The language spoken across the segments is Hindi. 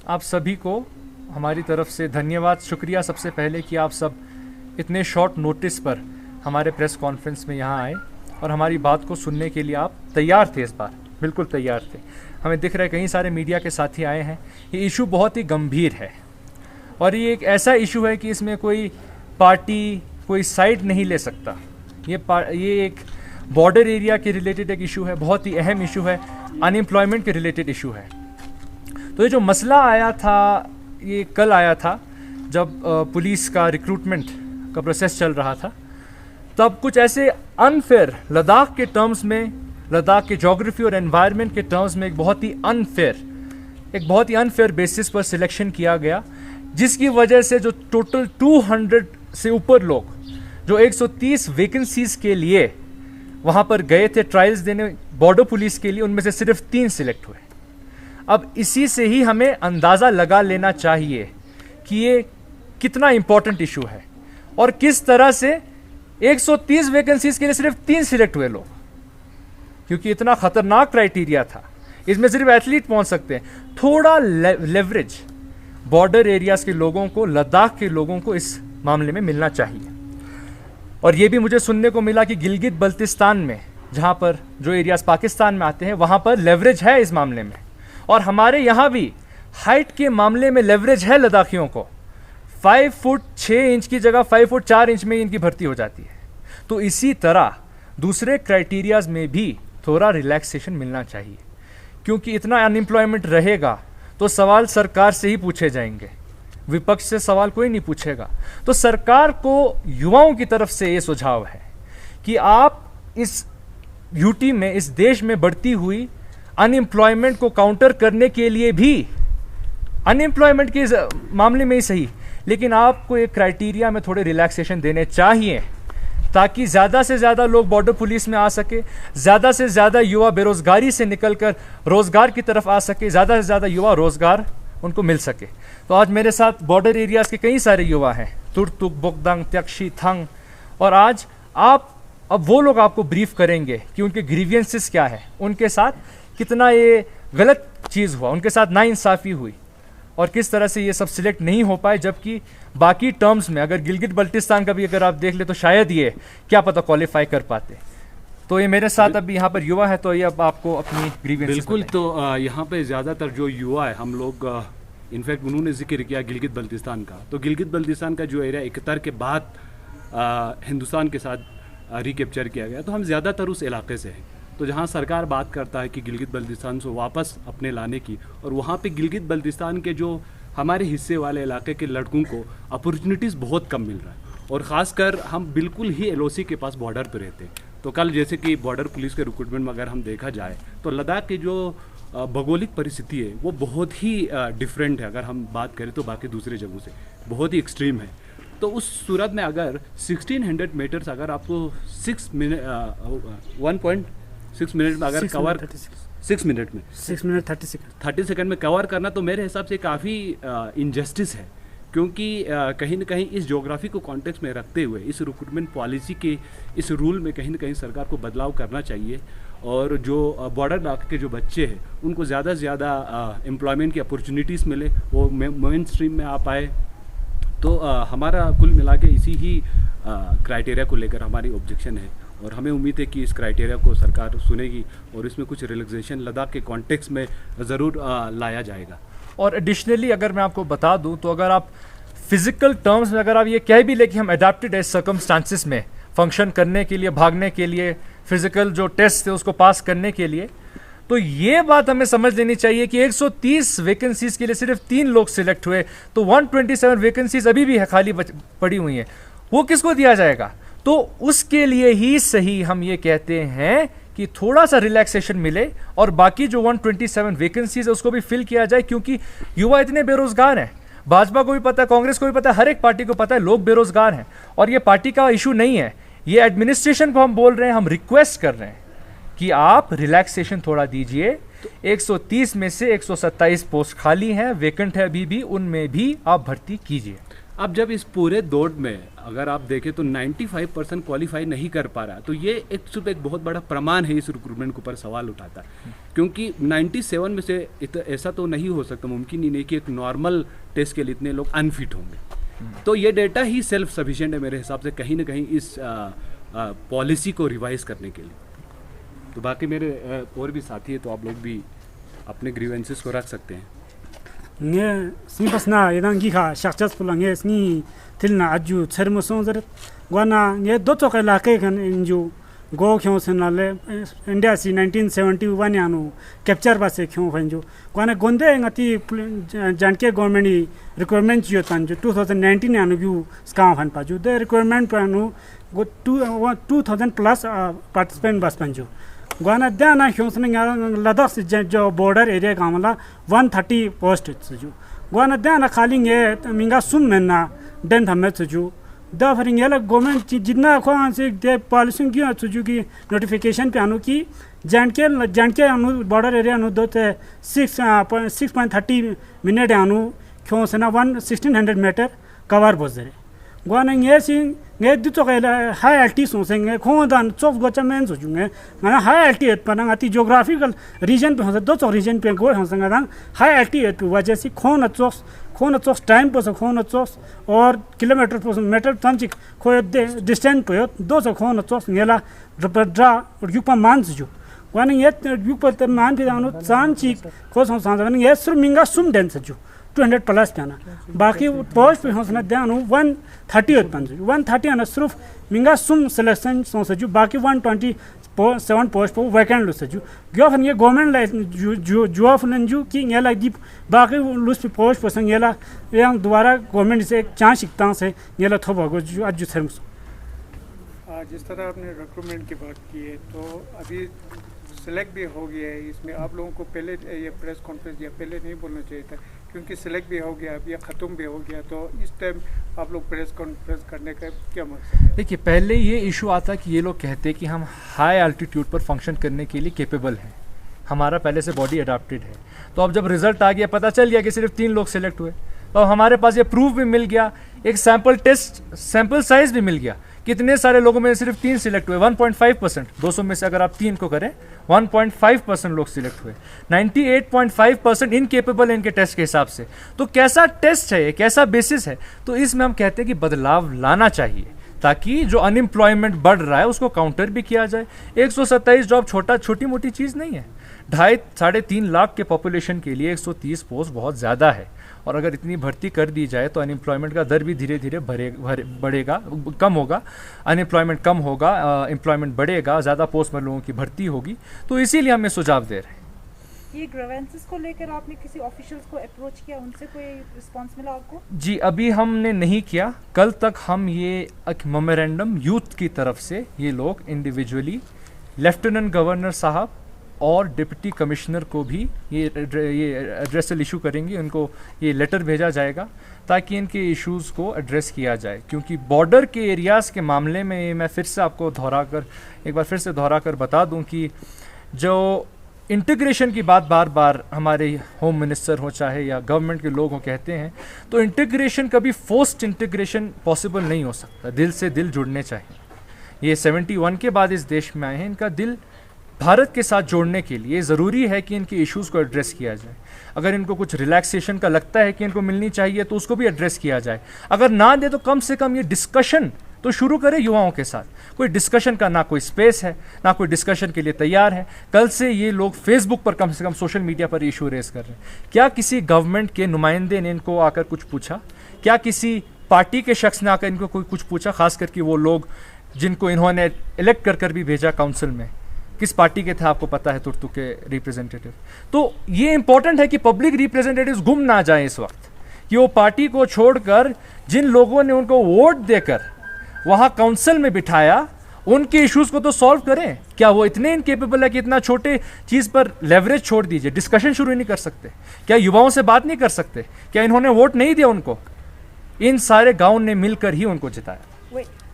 आप सभी को हमारी तरफ से धन्यवाद, शुक्रिया सबसे पहले कि आप सब इतने शॉर्ट नोटिस पर हमारे प्रेस कॉन्फ्रेंस में यहाँ आए और हमारी बात को सुनने के लिए आप तैयार थे। इस बार बिल्कुल तैयार थे। हमें दिख रहा है कई सारे मीडिया के साथी आए हैं। ये इशू बहुत ही गंभीर है और ये एक ऐसा इशू है कि इसमें कोई पार्टी कोई साइड नहीं ले सकता। ये एक बॉर्डर एरिया के रिलेटेड एक इशू है, बहुत ही अहम इशू है, अनएम्प्लॉयमेंट के रिलेटेड इशू है। तो ये जो मसला आया था, ये कल आया था जब पुलिस का रिक्रूटमेंट का प्रोसेस चल रहा था, तब कुछ ऐसे अनफेयर लद्दाख के टर्म्स में, लद्दाख के जोग्राफी और एनवायरनमेंट के टर्म्स में एक बहुत ही अनफेयर बेसिस पर सिलेक्शन किया गया, जिसकी वजह से जो टोटल 200 से ऊपर लोग जो 130 वैकेंसीज के लिए वहाँ पर गए थे ट्रायल्स देने बॉर्डर पुलिस के लिए, उनमें से सिर्फ 3 सिलेक्ट हुए। अब इसी से ही हमें अंदाज़ा लगा लेना चाहिए कि ये कितना इंपॉर्टेंट इशू है और किस तरह से 130 वैकेंसीज के लिए सिर्फ 3 सिलेक्ट हुए लोग, क्योंकि इतना खतरनाक क्राइटेरिया था। इसमें सिर्फ एथलीट पहुंच सकते हैं। थोड़ा लेवरेज बॉर्डर एरियाज के लोगों को, लद्दाख के लोगों को इस मामले में मिलना चाहिए। और ये भी मुझे सुनने को मिला कि गिलगित बल्तिस्तान में, जहाँ पर जो एरियाज पाकिस्तान में आते हैं, वहाँ पर लेवरेज है इस मामले में। और हमारे यहाँ भी हाइट के मामले में लेवरेज है लद्दाखियों को। 5 फुट 6 इंच की जगह 5 फुट 4 इंच में इनकी भर्ती हो जाती है। तो इसी तरह दूसरे क्राइटेरियाज में भी थोड़ा रिलैक्सेशन मिलना चाहिए, क्योंकि इतना अनएम्प्लॉयमेंट रहेगा तो सवाल सरकार से ही पूछे जाएंगे, विपक्ष से सवाल कोई नहीं पूछेगा। तो सरकार को युवाओं की तरफ से ये सुझाव है कि आप इस यूटी में, इस देश में बढ़ती हुई अनएम्प्लॉयमेंट को काउंटर करने के लिए भी, अनएम्प्लॉयमेंट के मामले में ही सही, लेकिन आपको एक क्राइटेरिया में थोड़े रिलैक्सेशन देने चाहिए ताकि ज़्यादा से ज़्यादा लोग बॉर्डर पुलिस में आ सके, ज़्यादा से ज़्यादा युवा बेरोज़गारी से निकलकर रोज़गार की तरफ आ सके, ज़्यादा से ज़्यादा युवा रोज़गार उनको मिल सके। तो आज मेरे साथ बॉर्डर एरियाज़ के कई सारे युवा हैं, तुर्तुक, बोगदंग, त्यक्षी, थंग, और आज अब वो लोग आपको ब्रीफ करेंगे कि उनके ग्रीवियंसेस क्या है, उनके साथ कितना ये गलत चीज़ हुआ, उनके साथ नाइंसाफ़ी हुई और किस तरह से ये सब सिलेक्ट नहीं हो पाए। जबकि बाकी टर्म्स में अगर गिलगित बल्टिस्तान का भी अगर आप देख ले तो शायद ये क्या पता क्वालिफाई कर पाते। तो ये मेरे साथ अभी यहाँ पर युवा है, तो ये अब आपको अपनी ग्रीवेंसेस बिल्कुल। तो यहाँ पे ज़्यादातर जो युवा है, हम लोग इनफैक्ट उन्होंने जिक्र किया गिलगित बल्तिस्तान का, तो गिलगित बल्तिस्तान का जो एरिया 71 के बाद हिंदुस्तान के साथ रिकैप्चर किया गया, तो हम ज़्यादातर उस इलाके से हैं। तो जहाँ सरकार बात करता है कि गिलगित बल्तिस्तान से वापस अपने लाने की, और वहाँ पे गिलगित बल्तिस्तान के जो हमारे हिस्से वाले इलाके के लड़कों को अपॉर्चुनिटीज़ बहुत कम मिल रहा है, और ख़ासकर हम बिल्कुल ही एलओसी के पास बॉर्डर पे रहते हैं। तो कल जैसे कि बॉर्डर पुलिस के रिक्रूटमेंट में अगर हम देखा जाए तो लद्दाख की जो भौगोलिक परिस्थिति है वो बहुत ही डिफरेंट है। अगर हम बात करें तो बाकी दूसरे जगहों से बहुत ही एक्सट्रीम है। तो उस सूरत में अगर 1600 मीटर्स अगर आपको 1.6 मिनट में अगर कवर 6 मिनट में 6 मिनट 30 सेकंड में कवर करना, तो मेरे हिसाब से काफ़ी इनजस्टिस है। क्योंकि कहीं ना कहीं इस ज्योग्राफी को कॉन्टेक्स्ट में रखते हुए इस रिक्रूटमेंट पॉलिसी के इस रूल में कहीं ना कहीं सरकार को बदलाव करना चाहिए, और जो बॉर्डर इलाके के जो बच्चे हैं उनको ज़्यादा से ज़्यादा एम्प्लॉयमेंट की अपॉर्चुनिटीज़ मिले, वो मेन स्ट्रीम में आ पाए। तो हमारा कुल मिला के इसी ही क्राइटेरिया को लेकर हमारी ऑब्जेक्शन है, और हमें उम्मीद है कि इस क्राइटेरिया को सरकार सुनेगी और इसमें कुछ रिलैक्सेशन लद्दाख के कॉन्टेक्स्ट में ज़रूर लाया जाएगा। और एडिशनली अगर मैं आपको बता दूं तो अगर आप फिजिकल टर्म्स में अगर आप ये कह भी ले कि हम अडेप्टेड एज सर्कमस्टांसिस में फंक्शन करने के लिए, भागने के लिए, फिजिकल जो टेस्ट थे उसको पास करने के लिए, तो ये बात हमें समझ लेनी चाहिए कि 130 वैकेंसीज के लिए सिर्फ 3 लोग सिलेक्ट हुए, तो 127 वैकेंसीज अभी भी है खाली पड़ी हुई हैं, वो किसको दिया जाएगा? तो उसके लिए ही सही हम ये कहते हैं कि थोड़ा सा रिलैक्सेशन मिले और बाकी जो 127 वैकेंसीज है उसको भी फिल किया जाए, क्योंकि युवा इतने बेरोजगार हैं। भाजपा को भी पता है, कांग्रेस को भी पता है, हर एक पार्टी को पता है लोग बेरोजगार हैं, और ये पार्टी का इशू नहीं है, ये एडमिनिस्ट्रेशन को हम बोल रहे हैं, हम रिक्वेस्ट कर रहे हैं कि आप रिलैक्सेशन थोड़ा दीजिए। 130 में से 127 पोस्ट खाली हैं, वेकेंट है अभी भी, उनमें भी आप भर्ती कीजिए। अब जब इस पूरे दौड़ में अगर आप देखें तो 95% क्वालिफाई नहीं कर पा रहा, तो ये सिर्फ एक बहुत बड़ा प्रमाण है, इस रिक्रूटमेंट के ऊपर सवाल उठाता है। क्योंकि 97 में से ऐसा तो नहीं हो सकता, मुमकिन ही नहीं कि एक नॉर्मल टेस्ट के लिए इतने लोग अनफिट होंगे। तो ये डेटा ही सेल्फ सफिशिएंट है मेरे हिसाब से कहीं ना कहीं इस पॉलिसी को रिवाइज करने के लिए। तो बाकी मेरे और भी साथी है, तो आप लोग भी अपने ग्रीवेंसेस को रख सकते हैं। nge simpasna yedang gi kha successful nge sni tilna aju chermusong zer gwana nge do to kala ke kan inju go khyo senale India si 1971 anu capture ba se khyo fanju gwana gonde ngati janke government ni requirement yo tanju 2019 anu gu scam han paju the requirement panu go 2000 plus participant bas panju gwana dana hyosna ladakh se jo border area kamala 130 post chu gwana dana khali nge minga sum menna den thamme chu da phring yela government jitna khan se de policy ki chu ki notification pe anu ki janke anu border area anu do te 6.30 minute anu kyosna 1600 meter cover bozere gwana nge sing nge du to kala high altitude so nge khondan chof go chamen so nge ngana high altitude panang ati geographical region pe do to region pe go hang sanga high altitude pe wajah se khona chof time pe so khona chof और किलोमीटर पर मीटर तंच खो डिस्टेंस पे दो सौ खो चोस नेला रबड्रा युपा मान जो वाने ये युपा त मान पे आनो चांची खो सं सान ये सुर मिंगा सुम डेंस जो 200 प्लस जाना बाकी पोस्ट पे हंसना देनु 130 पंज 130 अन सिर्फ मिंगा सुम सिलेक्शन सो जो बाकी 127 पोस्ट पर वैकेंट लुस जो गफन ये गवर्नमेंट लाइफ जो ऑफन जो कि नेला दी बाकी लुस पे पोस्ट पर संग नेला yang द्वारा गवर्नमेंट से एक चांस सिकता से नेला थोबा जो आज थर्म्स जिस तरह आपने रिक्रूटमेंट की बात की है तो अभी सेलेक्ट भी हो गया है। इसमें आप लोगों को पहले ये प्रेस कॉन्फ्रेंस या पहले नहीं बोलना चाहिए था, क्योंकि सेलेक्ट भी हो गया अब या ख़त्म भी हो गया, तो इस टाइम आप लोग प्रेस कॉन्फ्रेंस करने का क्या मकसद है? देखिए, पहले ये इशू आता कि ये लोग कहते कि हम हाई एल्टीट्यूड पर फंक्शन करने के लिए कैपेबल हैं, हमारा पहले से बॉडी अडाप्टेड है। तो अब जब रिजल्ट आ गया, पता चल गया कि सिर्फ 3 लोग सिलेक्ट हुए, तो हमारे पास ये प्रूफ भी मिल गया, एक सैंपल साइज भी मिल गया, कितने सारे लोगों में सिर्फ 3 सिलेक्ट हुए। 1.5%, 200 में से अगर आप 3 को करें 1.5% लोग सिलेक्ट हुए, 98.5% इनकेपेबल है इनके टेस्ट के हिसाब से। तो कैसा टेस्ट है ये, कैसा बेसिस है? तो इसमें हम कहते हैं कि बदलाव लाना चाहिए ताकि जो अनएम्प्लॉयमेंट बढ़ रहा है उसको काउंटर भी किया जाए। 127 जॉब छोटी मोटी चीज़ नहीं है। 2.5-3.5 लाख के पॉपुलेशन के लिए 130 पोस्ट बहुत ज़्यादा है, और अगर इतनी भर्ती कर दी जाए तो अनएम्प्लॉयमेंट का दर भी धीरे धीरे बढ़ेगा, कम होगा, अनएम्प्लॉयमेंट कम होगा, एम्प्लॉयमेंट बढ़ेगा, ज़्यादा पोस्ट में लोगों की भर्ती होगी। तो इसीलिए हम ये सुझाव दे रहे हैं। ये ग्रीवेंसेस को लेकर आपने किसी ऑफिशियल्स को अप्रोच किया, उनसे कोई रिस्पांस मिला आपको? जी, अभी हमने नहीं किया। कल तक हम ये एक मेमोरेंडम यूथ की तरफ से ये लोग इंडिविजुअली लेफ्टिनेंट गवर्नर साहब और डिप्टी कमिश्नर को भी ये एड्रेसल इशू करेंगे, उनको ये लेटर भेजा जाएगा ताकि इनके इश्यूज़ को एड्रेस किया जाए। क्योंकि बॉर्डर के एरियाज़ के मामले में मैं फिर से आपको एक बार फिर से दोहरा कर बता दूं कि जो इंटीग्रेशन की बात बार बार हमारे होम मिनिस्टर हो चाहे या गवर्नमेंट के लोग हो कहते हैं, तो इंटीग्रेशन कभी फोर्स्ड इंटीग्रेशन पॉसिबल नहीं हो सकता। दिल से दिल जुड़ने चाहिए। ये 71 के बाद इस देश में आए हैं, इनका दिल भारत के साथ जोड़ने के लिए ज़रूरी है कि इनके इश्यूज़ को एड्रेस किया जाए। अगर इनको कुछ रिलैक्सेशन का लगता है कि इनको मिलनी चाहिए तो उसको भी एड्रेस किया जाए। अगर ना दे तो कम से कम ये डिस्कशन तो शुरू करें युवाओं के साथ। कोई डिस्कशन का ना कोई स्पेस है, ना कोई डिस्कशन के लिए तैयार है। कल से ये लोग फेसबुक पर कम से कम सोशल मीडिया पर इशू रेस कर रहे हैं। क्या किसी गवर्नमेंट के नुमाइंदे ने इनको आकर कुछ पूछा? क्या किसी पार्टी के शख्स ने आकर इनको कोई कुछ पूछा? खास करके वो लोग जिनको इन्होंने इलेक्ट कर भी भेजा काउंसिल में, किस पार्टी के थे आपको पता है? तुर्तु के रिप्रेजेंटेटिव। तो ये इंपॉर्टेंट है कि पब्लिक रिप्रेजेंटेटिव्स गुम ना जाएं इस वक्त, कि वो पार्टी को छोड़कर जिन लोगों ने उनको वोट देकर वहाँ काउंसिल में बिठाया उनके इश्यूज को तो सॉल्व करें। क्या वो इतने इनकेपेबल है कि इतना छोटे चीज़ पर लेवरेज छोड़ दीजिए? डिस्कशन शुरू नहीं कर सकते? क्या युवाओं से बात नहीं कर सकते? क्या इन्होंने वोट नहीं दिया उनको? इन सारे गाँव ने मिलकर ही उनको जिताया।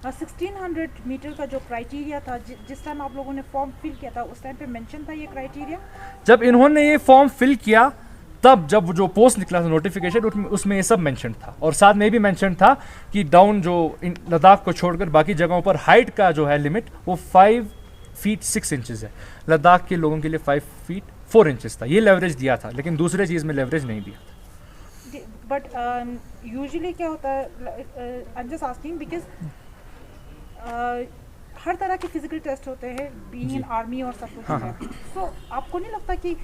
1600 मीटर का जो क्राइटेरिया था, जिस टाइम आप लोगों ने फॉर्म फिल किया था, उस टाइम पे मेंशन था ये क्राइटेरिया? जब इन्होंने ये फॉर्म फिल किया तब जब जो पोस्ट निकला था नोटिफिकेशन उसमें ये सब मेंशन था, और साथ में भी मेंशन था कि डाउन जो लद्दाख को छोड़कर बाकी जगहों पर हाइट का जो है लिमिट वो 5 फीट 6 इंचेस है। लद्दाख के लोगों के लिए 5 फीट 4 इंचेस था, ये लेवरेज दिया था, लेकिन दूसरे चीज़ में लेवरेज नहीं दिया था। बट यूजुअली क्या होता है, I am just asking because हर तरह के फिजिकल टेस्ट होते हैं बीइंग इन आर्मी और सब कुछ है, तो आपको नहीं लगता कि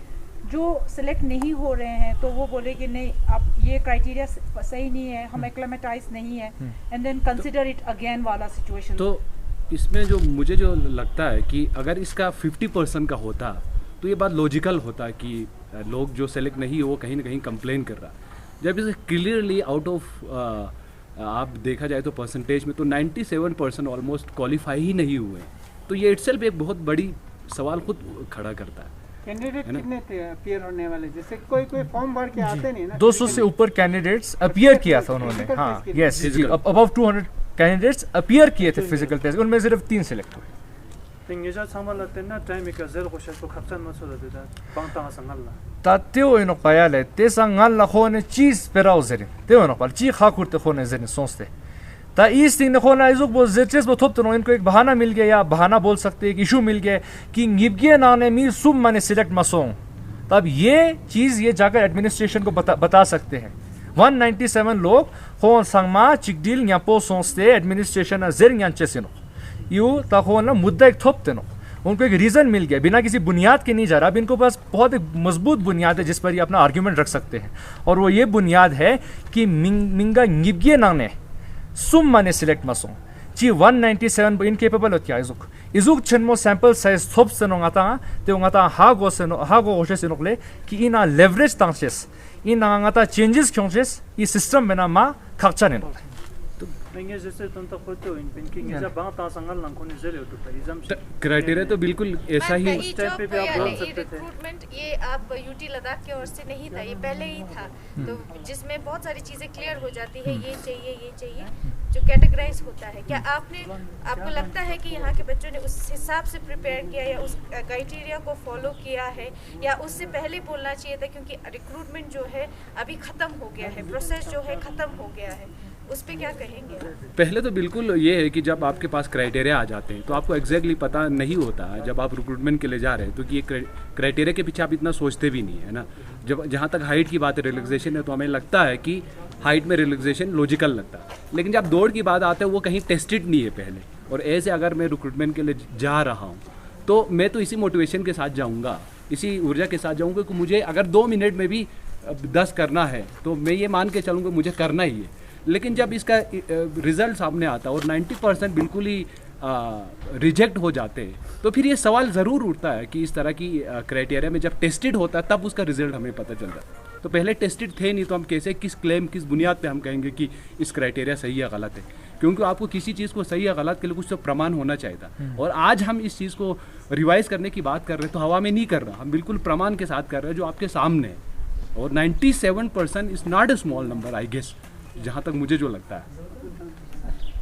जो सिलेक्ट नहीं हो रहे हैं तो वो बोले कि नहीं आप ये क्राइटेरिया सही नहीं है, हम एक्लेमेटाइज नहीं है, and then consider it again वाला सिचुएशन? तो इसमें जो मुझे जो लगता है कि अगर इसका 50% का होता तो ये बात लॉजिकल होता कि लोग जो सेलेक्ट नहीं हो वो कहीं ना कहीं कंप्लेन कर रहा है। जब इसे क्लियरली आउट ऑफ आप देखा जाए तो परसेंटेज में तो 97% ऑलमोस्ट क्वालिफाई ही नहीं हुए, तो ये इटसेल्फ एक बहुत बड़ी सवाल खुद खड़ा करता है। कैंडिडेट कितने थे अपीयर होने वाले? जैसे कोई फॉर्म भर के आते नहीं ना, 200 से ऊपर कैंडिडेट्स अपीयर किया था उन्होंने। हाँ यस जी, अबव 200 कैंडिडेट्स अपीयर किए थे फिजिकल टेस्ट, उनमें सिर्फ 3 सिलेक्ट हुए। तात्यो इन पायाले तेसा ngal la khone cheese perao zerin teo no pal chi kha kurte khone zerin सोचते ता इस दिन खोना इजुक वो जेचेस वो थोप तो इनको एक बहाना मिल गया, या बहाना बोल सकते हैं, एक इशू मिल गया कि गिबगे नाने मी सुम माने सिलेक्ट मसों, तब ये चीज़ ये जाकर एडमिनिस्ट्रेशन को बता सकते हैं। 197 लोग हो संगमा चिकडिल या पो सोचते एडमिनिस्ट्रेशन जेर या चेसिनो यू ता खोना मुद्दा एक थोपते नो, उनको एक रीज़न मिल गया बिना किसी बुनियाद के नहीं जा रहा। अब इनको पास बहुत एक मजबूत बुनियाद है जिस पर ये अपना आर्ग्यूमेंट रख सकते हैं, और वो ये बुनियाद है कि मिंगा गिबगे नाने सुम माने सिलेक्ट मसों ची 197 इनकेपेबल होत्या इजुक छनमो सैंपल साइज थोप से नोंगाता ते नोंगाता हागो ओशे से नोकले कि इना लेवरेज तांसेस इना नोंगाता चेंजेस क्योंसेस ई सिस्टम में ना मा खर्चा ने नोले क्राइटेरिया तो बिल्कुल ऐसा ही रिक्रूटमेंट ये आप यूटी लद्दाख की ओर से नहीं था, ये पहले ही था, तो जिसमें बहुत सारी चीजें क्लियर हो जाती है, ये चाहिए जो कैटेगराइज होता है। क्या आपको लगता है कि यहाँ के बच्चों ने उस हिसाब से प्रिपेयर किया या उस क्राइटेरिया को फॉलो किया है, या उससे पहले बोलना चाहिए था? क्योंकि रिक्रूटमेंट जो है अभी खत्म हो गया है, प्रोसेस जो है खत्म हो गया है, उस पे क्या कहेंगे? पहले तो बिल्कुल ये है कि जब आपके पास क्राइटेरिया आ जाते हैं तो आपको एग्जैक्टली पता नहीं होता जब आप रिक्रूटमेंट के लिए जा रहे हैं, तो कि ये क्राइटेरिया के पीछे आप इतना सोचते भी नहीं है ना। जब जहाँ तक हाइट की बात है, रिलैक्सेशन है, तो हमें लगता है कि हाइट में रिलैक्सेशन लॉजिकल लगता है, लेकिन जब दौड़ की बात आते हैं वो कहीं टेस्टेड नहीं है पहले। और ऐसे अगर मैं रिक्रूटमेंट के लिए जा रहा हूँ तो मैं तो इसी मोटिवेशन के साथ जाऊँगा, इसी ऊर्जा के साथ जाऊँगा कि मुझे अगर 2 मिनट में भी 10 करना है तो मैं ये मान के चलूँगा मुझे करना ही है। लेकिन जब इसका रिजल्ट सामने आता है और 90% बिल्कुल ही रिजेक्ट हो जाते हैं, तो फिर ये सवाल ज़रूर उठता है कि इस तरह की क्राइटेरिया में जब टेस्टेड होता है तब उसका रिजल्ट हमें पता चलता है। तो पहले टेस्टेड थे नहीं, तो हम कैसे किस बुनियाद पे हम कहेंगे कि इस क्राइटेरिया सही या गलत है? क्योंकि आपको किसी चीज़ को सही या गलत के लिए कुछ तो प्रमाण होना चाहिए था। और आज हम इस चीज़ को रिवाइज करने की बात कर रहे हैं तो हवा में नहीं कर रहा, हम बिल्कुल प्रमाण के साथ कर रहे हैं जो आपके सामने है। और 97% is not a small number I guess, जहाँ तक मुझे जो लगता है।